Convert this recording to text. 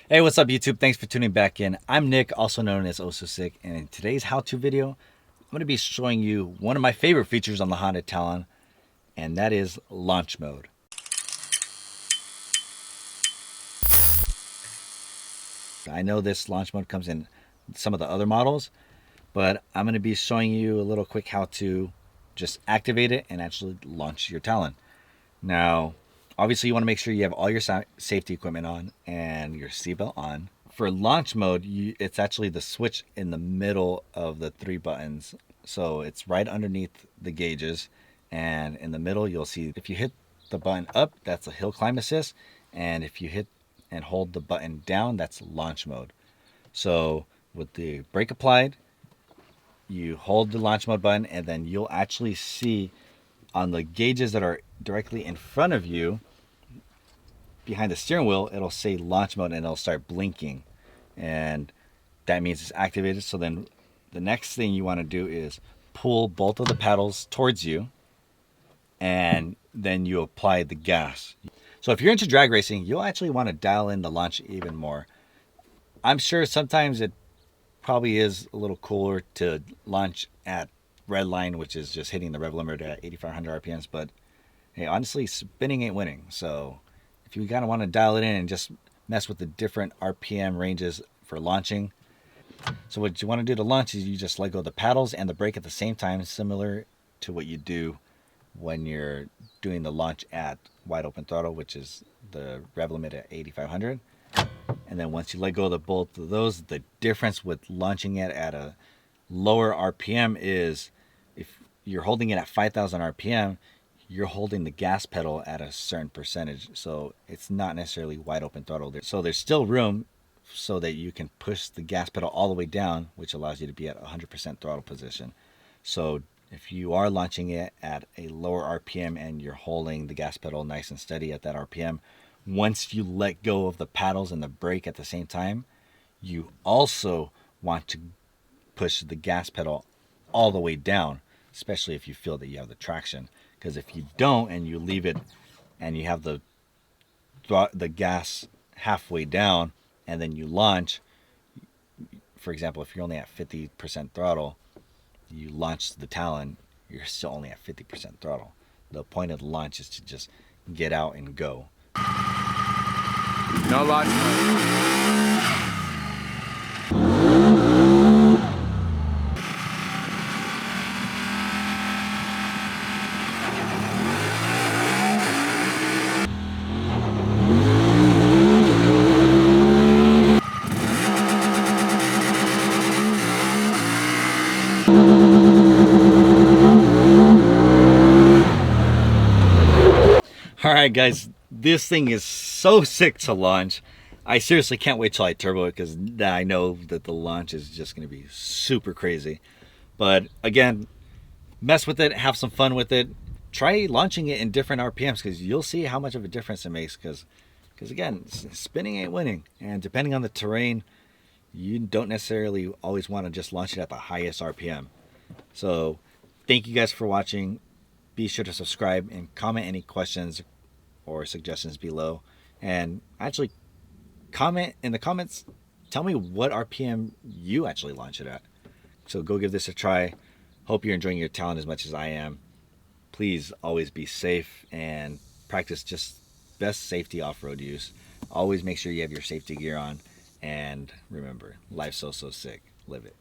Hey, what's up YouTube? Thanks for tuning back in. I'm Nick, also known as Ososik, and in today's how-to video, I'm going to be showing you one of my favorite features on the Honda Talon, and that is launch mode. I know this launch mode comes in some of the other models, but I'm going to be showing you a little quick how to just activate it and actually launch your Talon. Now, obviously you want to make sure you have all your safety equipment on and your seatbelt on. For launch mode, it's actually the switch in the middle of the three buttons. So it's right underneath the gauges, and in the middle you'll see if you hit the button up, that's a hill climb assist, and if you hit and hold the button down, that's launch mode. So with the brake applied, you hold the launch mode button, and then you'll actually see on the gauges that are directly in front of you behind the steering wheel, it'll say launch mode and it'll start blinking, and that means it's activated. So then the next thing you want to do is pull both of the paddles towards you, and then you apply the gas. So if you're into drag racing, you'll actually want to dial in the launch even more. I'm sure sometimes it probably is a little cooler to launch at red line, which is just hitting the rev limiter at 8,500 RPMs, but hey, honestly, spinning ain't winning. So if you kind of want to dial it in and just mess with the different RPM ranges for launching. So what you want to do to launch is you just let go of the paddles and the brake at the same time, similar to what you do when you're doing the launch at wide open throttle, which is the rev limit at 8,500. And then once you let go of both of those, the difference with launching it at a lower RPM is if you're holding it at 5,000 RPM, you're holding the gas pedal at a certain percentage. So it's not necessarily wide open throttle. So there's still room so that you can push the gas pedal all the way down, which allows you to be at 100% throttle position. So if you are launching it at a lower RPM and you're holding the gas pedal nice and steady at that RPM, once you let go of the paddles and the brake at the same time, you also want to push the gas pedal all the way down, especially if you feel that you have the traction. Because if you don't and you leave it and you have the gas halfway down and then you launch, for example, if you're only at 50% throttle, you launch the Talon, you're still only at 50% throttle. The point of the launch is to just get out and go. No launch mode. Alright guys, this thing is so sick to launch. I seriously can't wait till I turbo it, because I know that the launch is just going to be super crazy. But again, mess with it, have some fun with it. Try launching it in different RPMs, because you'll see how much of a difference it makes. Because again, spinning ain't winning. And depending on the terrain, you don't necessarily always want to just launch it at the highest RPM. So thank you guys for watching. Be sure to subscribe and comment any questions or suggestions below. And actually comment in the comments, tell me what RPM you actually launch it at. So go give this a try. Hope you're enjoying your Talon as much as I am. Please always be safe and practice just best safety off-road use. Always make sure you have your safety gear on, and remember, life's so sick. Live it.